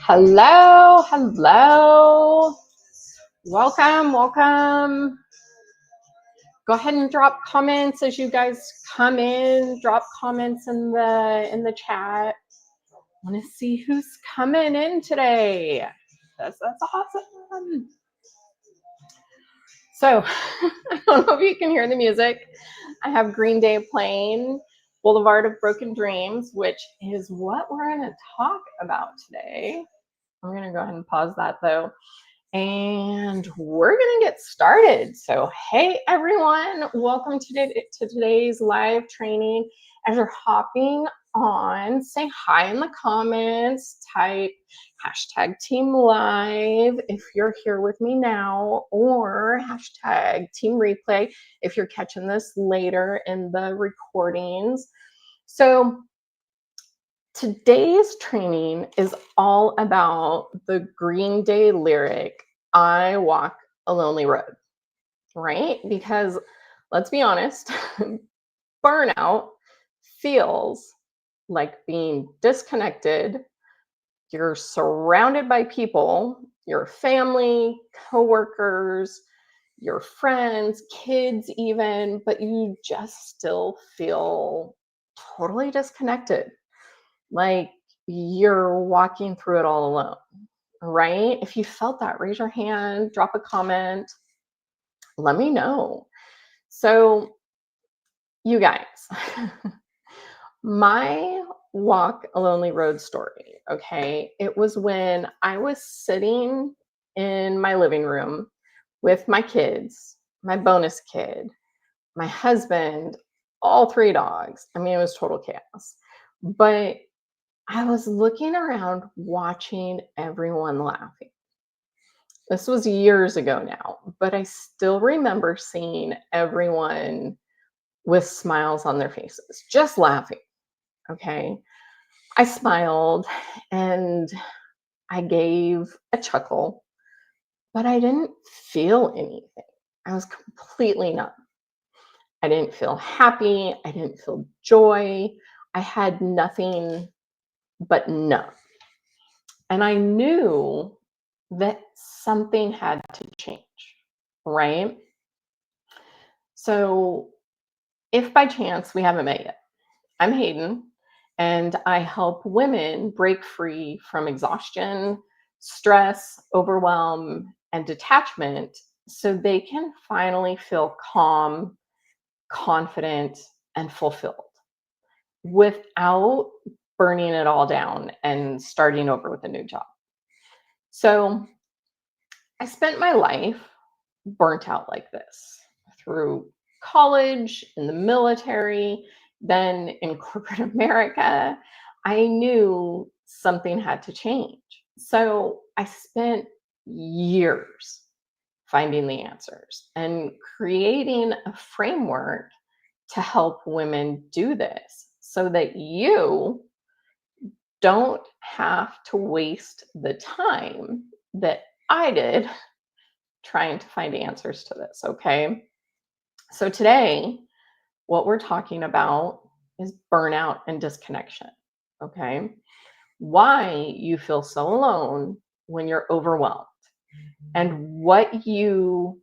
Hello, hello. Welcome. Go ahead and drop comments as you guys come in. Drop comments in the chat. Want to see who's coming in today. That's awesome. So, I don't know if you can hear the music. I have Green Day playing Boulevard of Broken Dreams, which is what we're going to talk about today. I'm going to go ahead and pause that though. And we're going to get started. So, hey everyone, welcome to today's live training. As you're hopping on, say hi in the comments, type hashtag team live if you're here with me now, or hashtag team replay if you're catching this later in the recordings. So, today's training is all about the Green Day lyric, I walk a lonely road, right? Because let's be honest, burnout feels like being disconnected. You're surrounded by people, your family, coworkers, your friends, kids even, but you just still feel totally disconnected. Like you're walking through it all alone, right? If you felt that, raise your hand, drop a comment, let me know. So, you guys, my walk a lonely road story, okay? It was when I was sitting in my living room with my kids, my bonus kid, my husband, all three dogs. I mean, it was total chaos. But I was looking around watching everyone laughing. This was years ago now, but I still remember seeing everyone with smiles on their faces, just laughing. Okay. I smiled and I gave a chuckle, but I didn't feel anything. I was completely numb. I didn't feel happy. I didn't feel joy. I had nothing but numb. And I knew that something had to change, right? So, if by chance we haven't met yet, I'm Hayden, and I help women break free from exhaustion, stress, overwhelm, and detachment so they can finally feel calm, confident, and fulfilled without burning it all down and starting over with a new job. So, I spent my life burnt out like this through college, in the military, then in corporate America. I knew something had to change. So I spent years finding the answers and creating a framework to help women do this so that you don't have to waste the time that I did trying to find answers to this, okay? So today, what we're talking about is burnout and disconnection, okay? Why you feel so alone when you're overwhelmed, and what you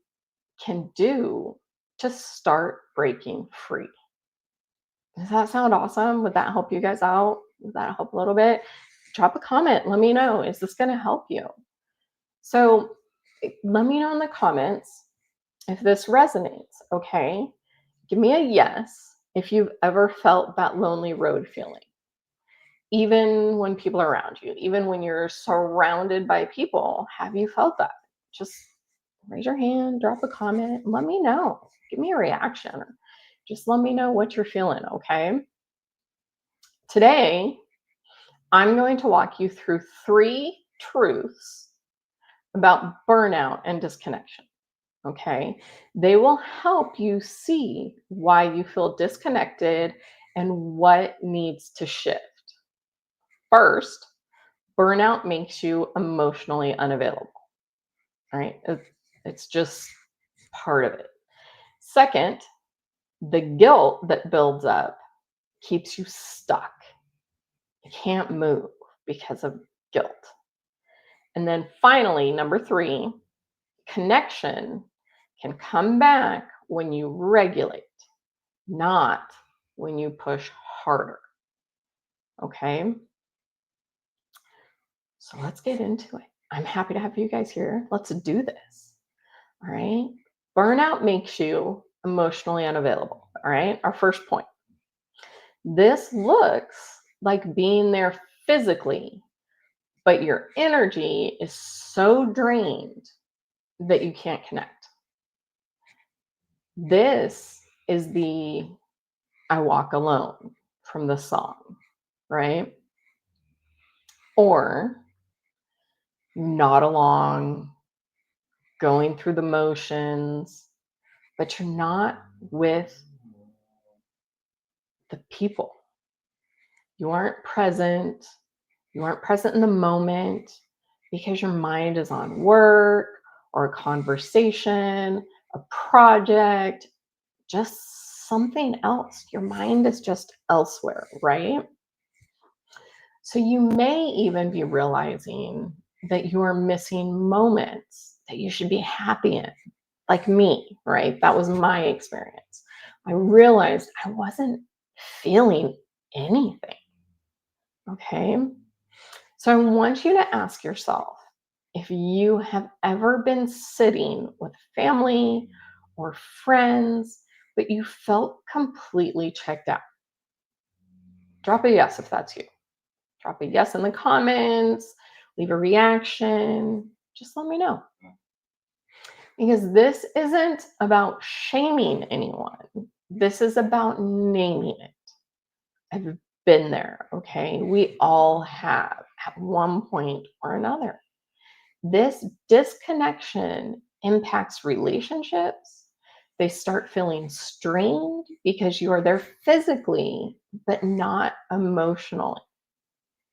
can do to start breaking free. Does that sound awesome? Would that help you guys out? Would that help a little bit? Drop a comment. Let me know. Is this going to help you? So let me know in the comments if this resonates, okay? Give me a yes if you've ever felt that lonely road feeling. Even when people are around you, even when you're surrounded by people, have you felt that? Just raise your hand, drop a comment, let me know. Give me a reaction. Just let me know what you're feeling, okay? Today, I'm going to walk you through 3 truths about burnout and disconnection. Okay. They will help you see why you feel disconnected and what needs to shift. First, burnout makes you emotionally unavailable, right? It's just part of it. Second, the guilt that builds up keeps you stuck. You can't move because of guilt. And then finally, number 3, connection can come back when you regulate, not when you push harder. Okay? So let's get into it. I'm happy to have you guys here. Let's do this. All right? Burnout makes you emotionally unavailable. All right? Our first point. This looks like being there physically, but your energy is so drained that you can't connect. This is the I Walk Alone from the song, right? Or nod along, going through the motions, but you're not with the people. You aren't present. You aren't present in the moment because your mind is on work or a conversation, a project, just something else. Your mind is just elsewhere, right? So you may even be realizing that you are missing moments that you should be happy in, like me, right? That was my experience. I realized I wasn't feeling anything. Okay. So I want you to ask yourself if you have ever been sitting with family or friends, but you felt completely checked out. Drop a yes if that's you. Drop a yes in the comments, leave a reaction. Just let me know. Because this isn't about shaming anyone. This is about naming it. I've been there, okay? We all have at one point or another. This disconnection impacts relationships. They start feeling strained because you are there physically, but not emotionally.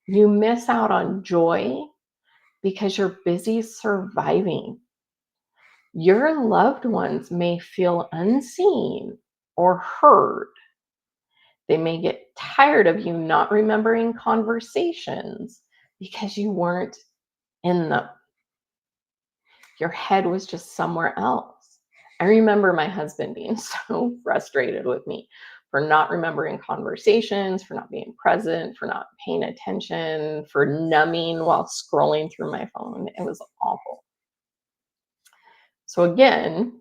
You miss out on joy because you're busy surviving. Your loved ones may feel unseen or heard. They may get tired of you not remembering conversations because you weren't in them. Your head was just somewhere else. I remember my husband being so frustrated with me for not remembering conversations, for not being present, for not paying attention, for numbing while scrolling through my phone. It was awful. So, again,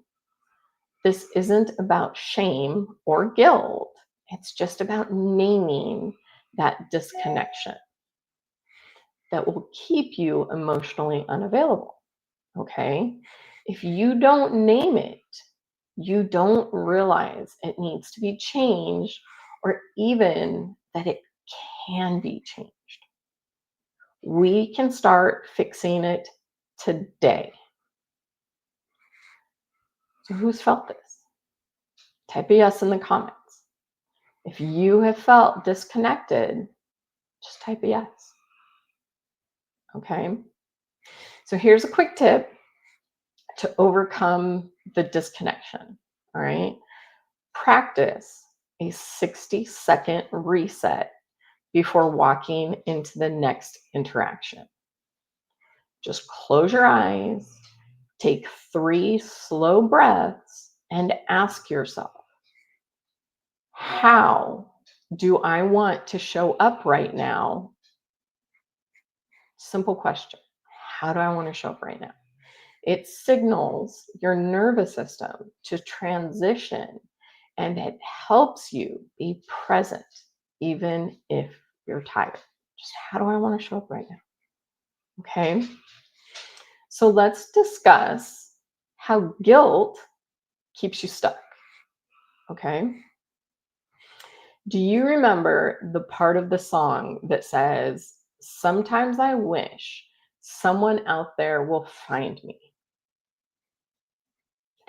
this isn't about shame or guilt. It's just about naming that disconnection that will keep you emotionally unavailable. Okay? If you don't name it, you don't realize it needs to be changed or even that it can be changed. We can start fixing it today. So, who's felt this? Type a yes in the comments. If you have felt disconnected, just type a yes. Okay? So, here's a quick tip to overcome the disconnection. All right? Practice a 60-second reset before walking into the next interaction. Just close your eyes, take 3 slow breaths, and ask yourself, how do I want to show up right now? Simple question. How do I want to show up right now? It signals your nervous system to transition and it helps you be present even if you're tired. Just how do I want to show up right now? Okay. So let's discuss how guilt keeps you stuck. Okay. Do you remember the part of the song that says, "Sometimes I wish someone out there will find me"?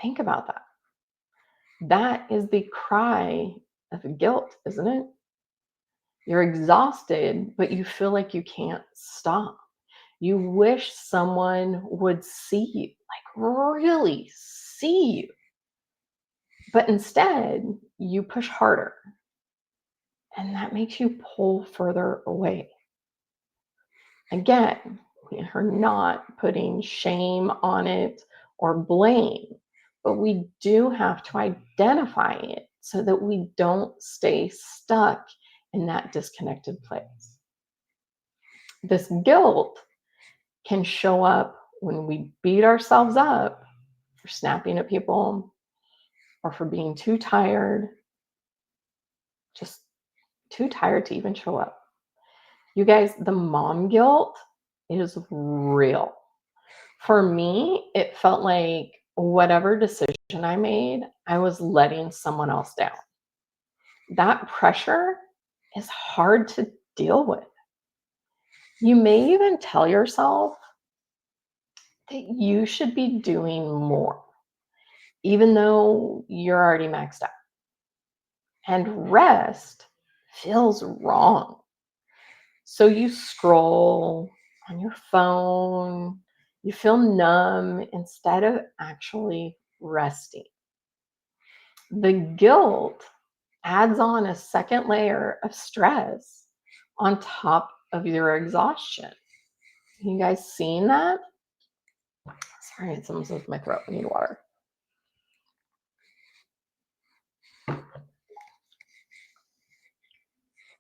Think about that. That is the cry of guilt, isn't it? You're exhausted, but you feel like you can't stop. You wish someone would see you, like really see you. But instead, you push harder, and that makes you pull further away. Again, We are not putting shame on it or blame, but we do have to identify it so that we don't stay stuck in that disconnected place. This guilt can show up when we beat ourselves up for snapping at people or for being too tired, just too tired to even show up. You guys, the mom guilt is real. For me, it felt like whatever decision I made, I was letting someone else down. That pressure is hard to deal with. You may even tell yourself that you should be doing more, even though you're already maxed out. And rest feels wrong. So you scroll on your phone, you feel numb instead of actually resting. The guilt adds on a second layer of stress on top of your exhaustion. You guys seen that? Sorry, it's almost with my throat. I need water.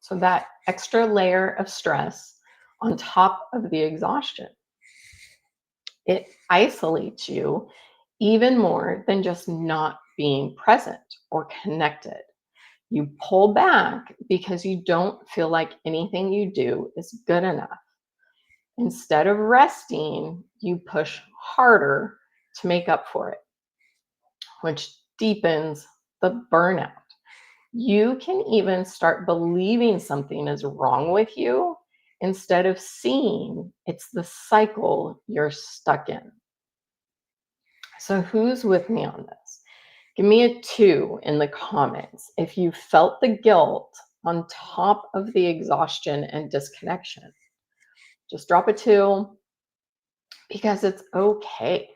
So that extra layer of stress on top of the exhaustion, it isolates you even more than just not being present or connected. You pull back because you don't feel like anything you do is good enough. Instead of resting, you push harder to make up for it, which deepens the burnout. You can even start believing something is wrong with you instead of seeing it's the cycle you're stuck in. So, who's with me on this? Give me a 2 in the comments if you felt the guilt on top of the exhaustion and disconnection. Just drop a 2 because it's okay.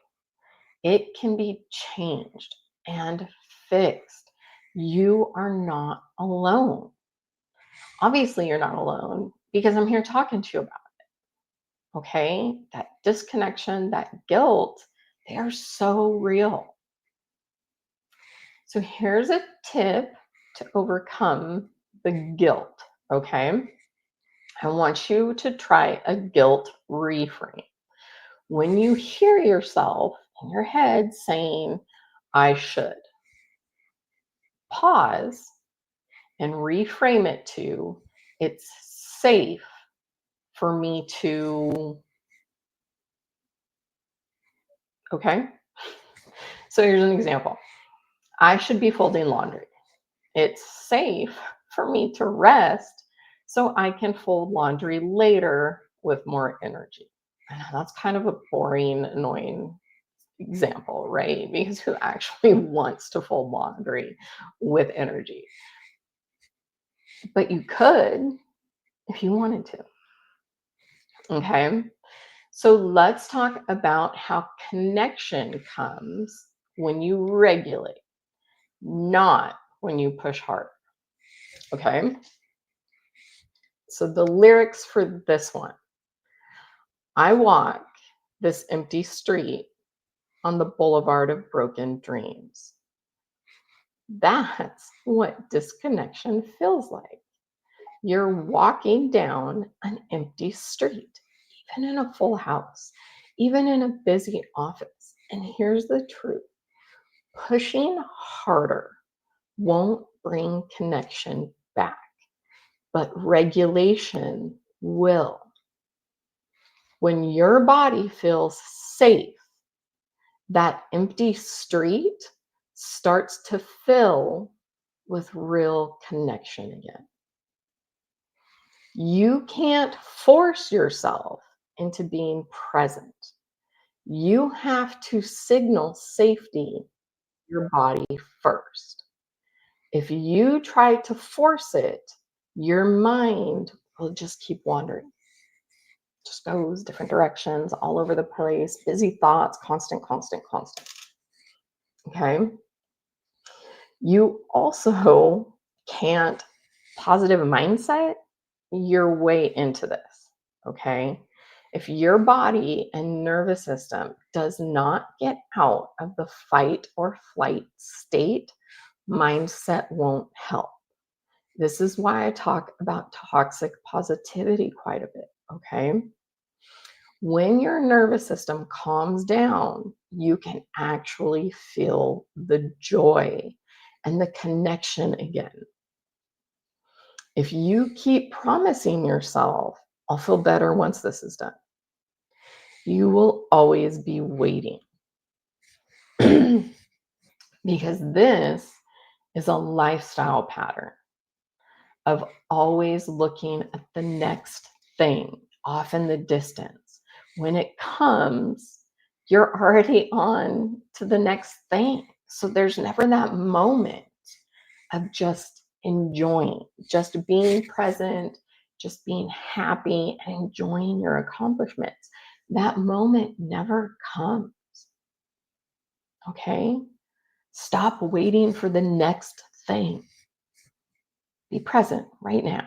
It can be changed and fixed. You are not alone. Obviously, you're not alone because I'm here talking to you about it. Okay? That disconnection, that guilt, they are so real. So here's a tip to overcome the guilt. Okay? I want you to try a guilt reframe. When you hear yourself in your head saying, I should, pause and reframe it to, it's safe for me to, okay? So here's an example. I should be folding laundry. It's safe for me to rest so I can fold laundry later with more energy. I know that's kind of a boring, annoying example, right? Because who actually wants to fold laundry with energy? But you could if you wanted to. Okay. So let's talk about how connection comes when you regulate, not when you push hard. Okay. So the lyrics for this one: I walk this empty street on the boulevard of broken dreams. That's what disconnection feels like. You're walking down an empty street, even in a full house, even in a busy office. And here's the truth: pushing harder won't bring connection back, but regulation will. When your body feels safe, that empty street starts to fill with real connection again. You can't force yourself into being present. You have to signal safety to your body first. If you try to force it, your mind will just keep wandering. Just goes different directions, all over the place, busy thoughts, constant, constant, constant. Okay. You also can't positive mindset your way into this. Okay. If your body and nervous system does not get out of the fight or flight state, mindset won't help. This is why I talk about toxic positivity quite a bit, okay? When your nervous system calms down, you can actually feel the joy and the connection again. If you keep promising yourself, I'll feel better once this is done, you will always be waiting. Because this is a lifestyle pattern of always looking at the next thing off in the distance. When it comes, you're already on to the next thing. So there's never that moment of just enjoying, just being present, just being happy and enjoying your accomplishments. That moment never comes. Okay? Stop waiting for the next thing. Be present right now.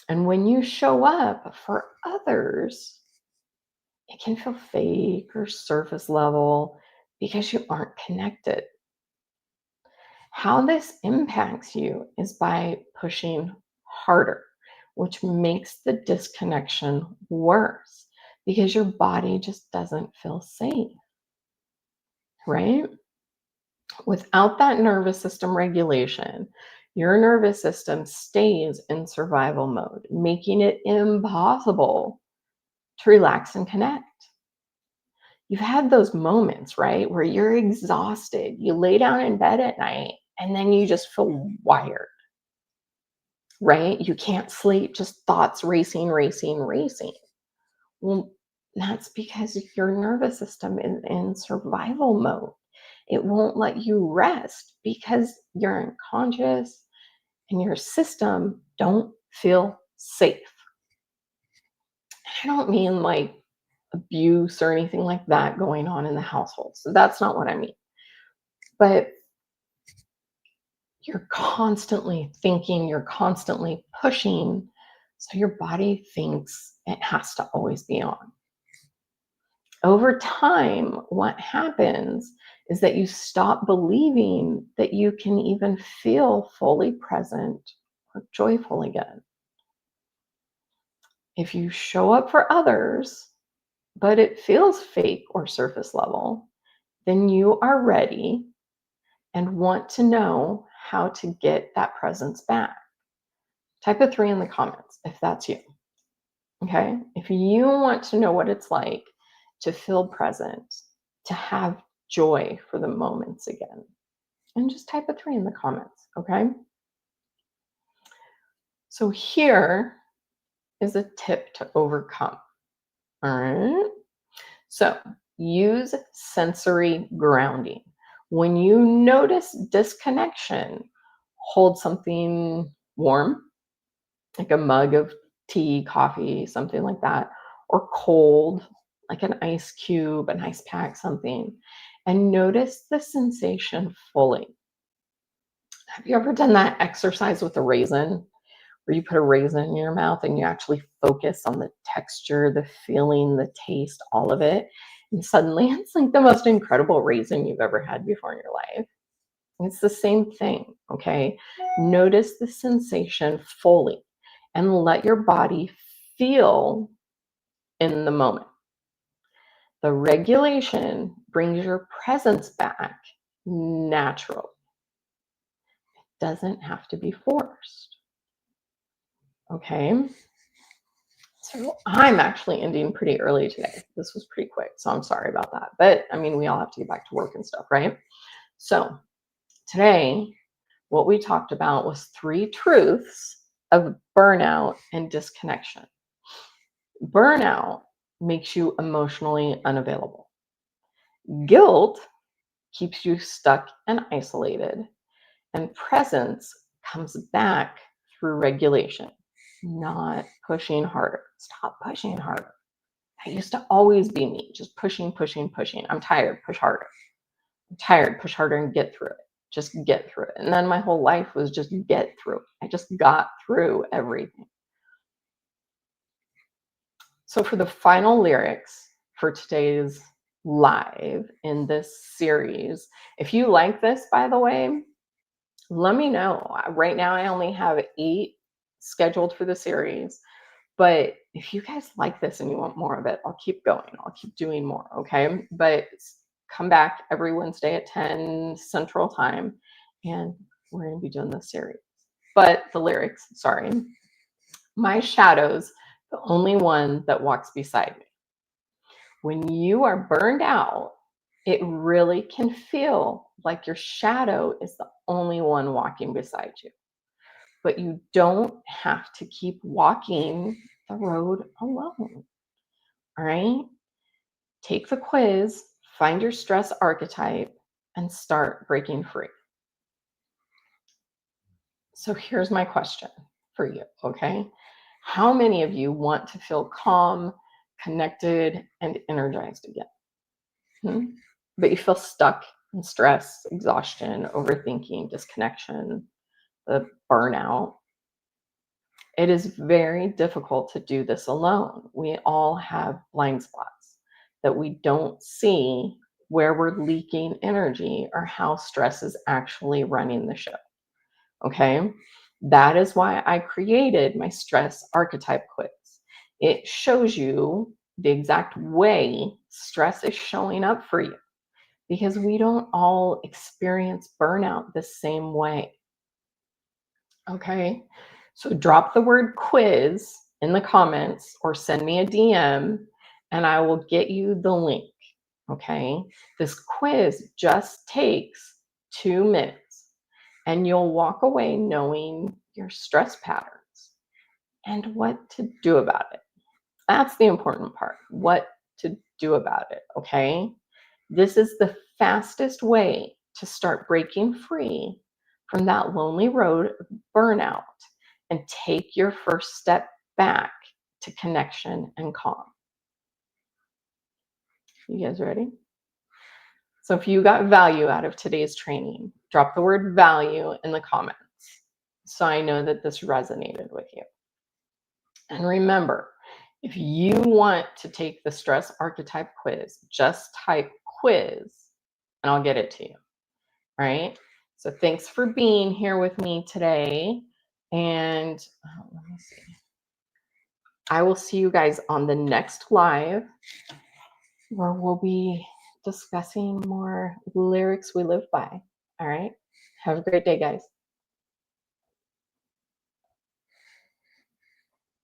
And when you show up for others, it can feel fake or surface level because you aren't connected. How this impacts you is by pushing harder, which makes the disconnection worse because your body just doesn't feel safe, right? Without that nervous system regulation, your nervous system stays in survival mode, making it impossible to relax and connect. You've had those moments, right, where you're exhausted. You lay down in bed at night and then you just feel wired, right? You can't sleep, just thoughts racing, racing, racing. Well, that's because your nervous system is in survival mode. It won't let you rest because you're unconscious and your system don't feel safe. I don't mean like abuse or anything like that going on in the household. So that's not what I mean. But you're constantly thinking, you're constantly pushing. So your body thinks it has to always be on. Over time, what happens is that you stop believing that you can even feel fully present or joyful again. If you show up for others, but it feels fake or surface level, then you are ready and want to know how to get that presence back. Type a 3 in the comments if that's you. Okay? If you want to know what it's like to feel present, to have joy for the moments again, and just type a 3 in the comments. Okay? So here is a tip to overcome. All right? So use sensory grounding. When you notice disconnection, hold something warm, like a mug of tea, coffee, something like that, or cold, like an ice cube, an ice pack, something, and notice the sensation fully. Have you ever done that exercise with a raisin where you put a raisin in your mouth and you actually focus on the texture, the feeling, the taste, all of it? And suddenly it's like the most incredible raisin you've ever had before in your life. It's the same thing, okay? Notice the sensation fully and let your body feel in the moment. The regulation brings your presence back naturally. It doesn't have to be forced, okay? So I'm actually ending pretty early today. This was pretty quick, so I'm sorry about that. But I mean, we all have to get back to work and stuff, right? So today, what we talked about was 3 truths of burnout and disconnection. Burnout makes you emotionally unavailable. Guilt keeps you stuck and isolated. And presence comes back through regulation, not pushing harder. Stop pushing harder. That used to always be me, just pushing, pushing, pushing. I'm tired, push harder. I'm tired, push harder and get through it. Just get through it. And then my whole life was just get through it. I just got through everything. So for the final lyrics for today's live in this series, if you like this, by the way, let me know. Right now, I only have 8 scheduled for the series, but if you guys like this and you want more of it, I'll keep going. I'll keep doing more, okay? But come back every Wednesday at 10 Central Time, and we're going to be doing this series. But the lyrics, sorry. My shadow's the only one that walks beside me. When you are burned out, it really can feel like your shadow is the only one walking beside you. But you don't have to keep walking the road alone. All right? Take the quiz, find your stress archetype, and start breaking free. So here's my question for you, okay? How many of you want to feel calm, connected, and energized again? But you feel stuck in stress, exhaustion, overthinking, disconnection, the burnout. It is very difficult to do this alone. We all have blind spots that we don't see where we're leaking energy or how stress is actually running the show. Okay. That is why I created my stress archetype quiz. It shows you the exact way stress is showing up for you because we don't all experience burnout the same way. Okay. So drop the word quiz in the comments or send me a DM and I will get you the link. Okay. This quiz just takes 2 minutes and you'll walk away knowing your stress patterns and what to do about it. That's the important part. What to do about it. Okay. This is the fastest way to start breaking free from that lonely road of burnout and take your first step back to connection and calm. You guys ready? So if you got value out of today's training, drop the word value in the comments so I know that this resonated with you. And remember, if you want to take the stress archetype quiz, just type quiz and I'll get it to you. All right. So thanks for being here with me today. And let me see. I will see you guys on the next live where we'll be discussing more lyrics we live by. All right. Have a great day, guys.